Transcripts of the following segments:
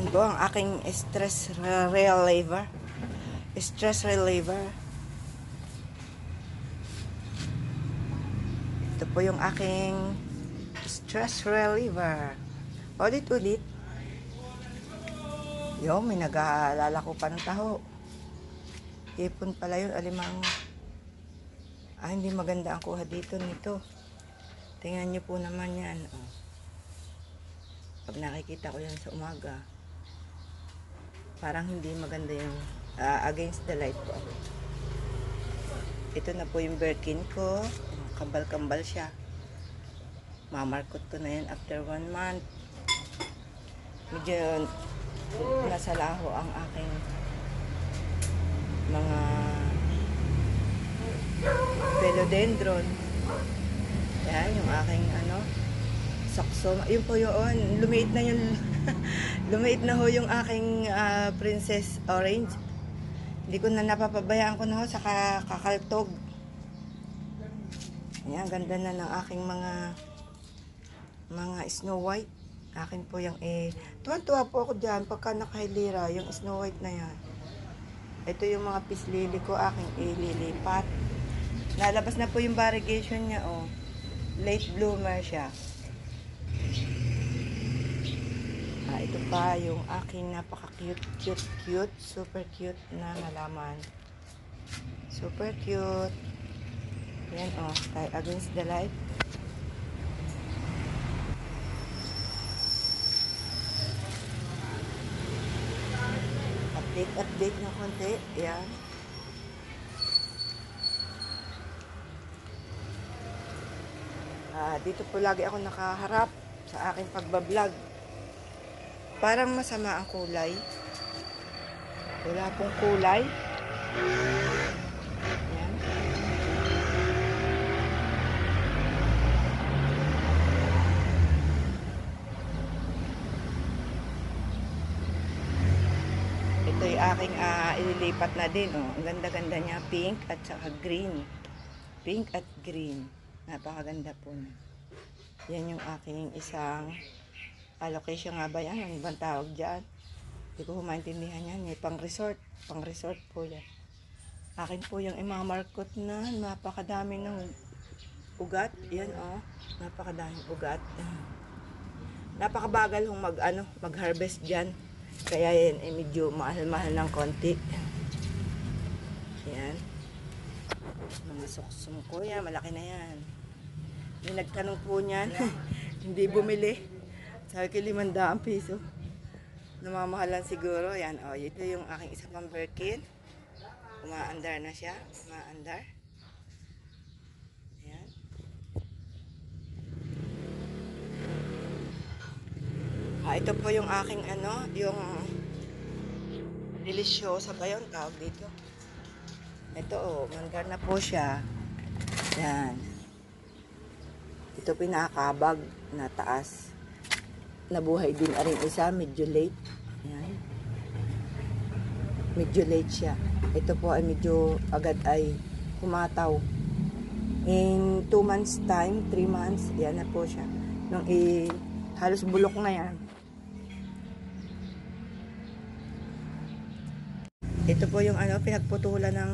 po ang aking stress reliever. Stress reliever. Ito po yung aking stress reliever. Ulit-ulit. Yo, may nag-aalala ko pa ng taho. Hipon pala yun, alimango. Hindi maganda ang kuha dito nito. Tingnan nyo po naman yan. Oh. Pag nakikita ko yan sa umaga, parang hindi maganda yung against the light po. Ito na po yung Birkin ko. Kambal-kambal siya. Mamarkot ko na yan after 1 month. Medyo nasa laho ang aking mga philodendron. Yan, yung aking sakso. Yun po yun. Lumiit na yung lumiit na ho yung aking princess orange. Hindi ko na napapabayaan ko na ho sa kakaltog. Ayan, ganda na ng aking mga Snow White. Akin po yung tuwan-tuwa po ako dyan pagka nakahilira yung Snow White na yan. Ito yung mga peace lily ko, aking ililipat. Nalabas na po yung variegation niya, oh. Late bloomer siya. Ito pa yung aking napaka-cute, super cute na halaman. Super cute. Yan, oh, against the light. Update na konti. Yan. Dito po lagi ako nakaharap sa aking pagbablog. Parang masama ang kulay. Wala pong kulay. Yan. Ito yung aking ililipat na din. Oh. Ang ganda-ganda niya. Pink at saka green. Pink at green. Napakaganda po na. Yan yung aking isang allocation nga ba yan? Ano bang tawag dyan? Hindi ko maintindihan yan. May pang-resort. Pang-resort po yan. Akin po yung imamarkot na napakadami ng ugat. Yan, oh. Napakadaming ugat. Napakabagal kung mag-harvest dyan. Kaya yan, medyo mahal-mahal ng konti. Yan. Mga suksum ko yan. Malaki na yan. May nagtanong po niyan. Hindi bumili. Sabi ko 500 piso. Namamahalan siguro. Yan, oh. Ito yung aking isang pang Birkin. Umaandar na siya. Umaandar. Yan. Ito po yung aking yung delisyosa ba yun? Tawag dito. Ito, oh. Mandar na po siya. Yan. Ito pinakabag na taas. Nabuhay din rin isa, medyo late. Ayan. Medyo late siya. Ito po ay medyo agad ay kumataw. In 2 months time, 3 months, yan na po siya. Nung halos bulok na yan. Ito po yung pinagputulan ng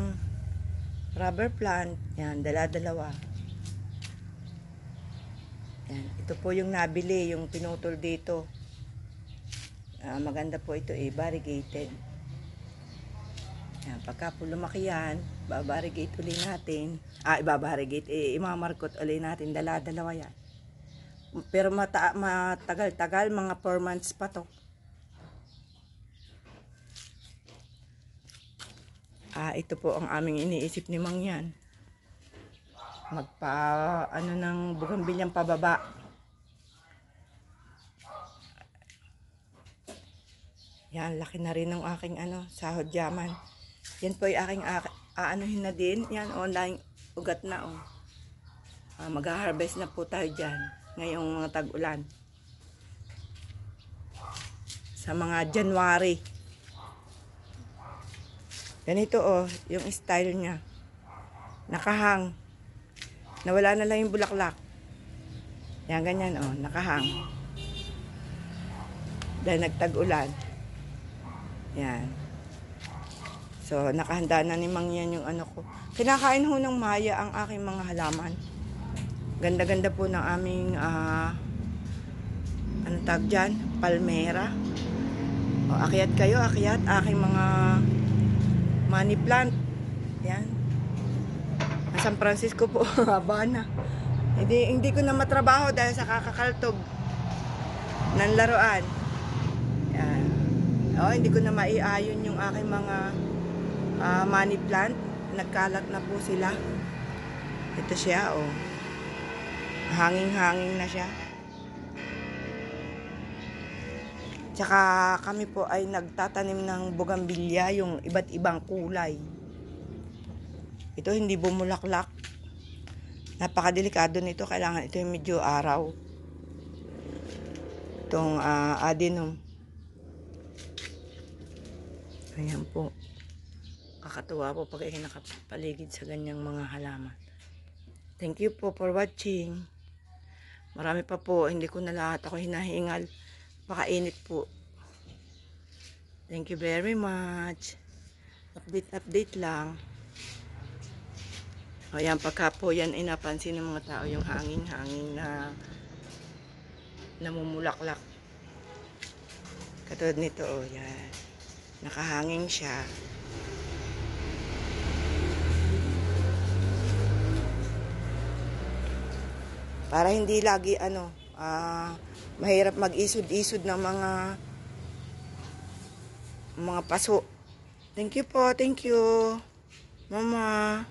rubber plant. Yan, dala-dalawa. Yan. Ito po yung nabili, yung pinutol dito. Maganda po ito, variegated. Yan. Pagka po lumaki yan, babarigate ulit natin. Ibabarigate, imamarkot ulit natin. Dala-dalawa yan. Pero matagal-tagal, mga 4 months pa to. Ito po ang aming iniisip ni Mang yan. Ng bugambilyang pababa. Yan, laki na rin ng aking sahod yaman. Yan po yung aking aanuhin na din. Yan, online ugat na, oh. Mag-harvest na po tayo dyan. Ngayong mga tag-ulan. Sa mga January. Ganito, oh, yung style niya. Nakahang. Nawala na lang yung bulaklak. Yan, ganyan, oh, nakahang. Dahil nagtag-ulan. Yan. So, nakahanda na ni Mang yan yung ano ko. Kinakain ho ng Maya ang aking mga halaman. Ganda-ganda po ng aming, ano tawag dyan? Palmera. O, akyat kayo, akyat. Aking mga money plant. Yan. San Francisco po, haba na. Hindi ko na matrabaho dahil sa kakakaltog ng laruan. Yan. O, hindi ko na maiayon yung aking mga money plant. Nagkalat na po sila. Ito siya, oh. Hanging-hanging na siya. Tsaka kami po ay nagtatanim ng bugambilya, yung iba't ibang kulay. Ito hindi bumulaklak. Napakadelikado nito. Kailangan ito yung medyo araw. Itong adenum. Ayan po. Kakatuwa po pag nakapaligid sa ganyang mga halaman. Thank you po for watching. Marami pa po. Hindi ko na lahat ako hinahingal. Pakainit po. Thank you very much. Update lang. O yan, pagka po yan inapansin ng mga tao yung hangin-hangin na namumulaklak. Katulad nito, o yan. Nakahangin siya. Para hindi lagi mahirap mag-isod-isod ng mga paso. Thank you po, thank you. Mama.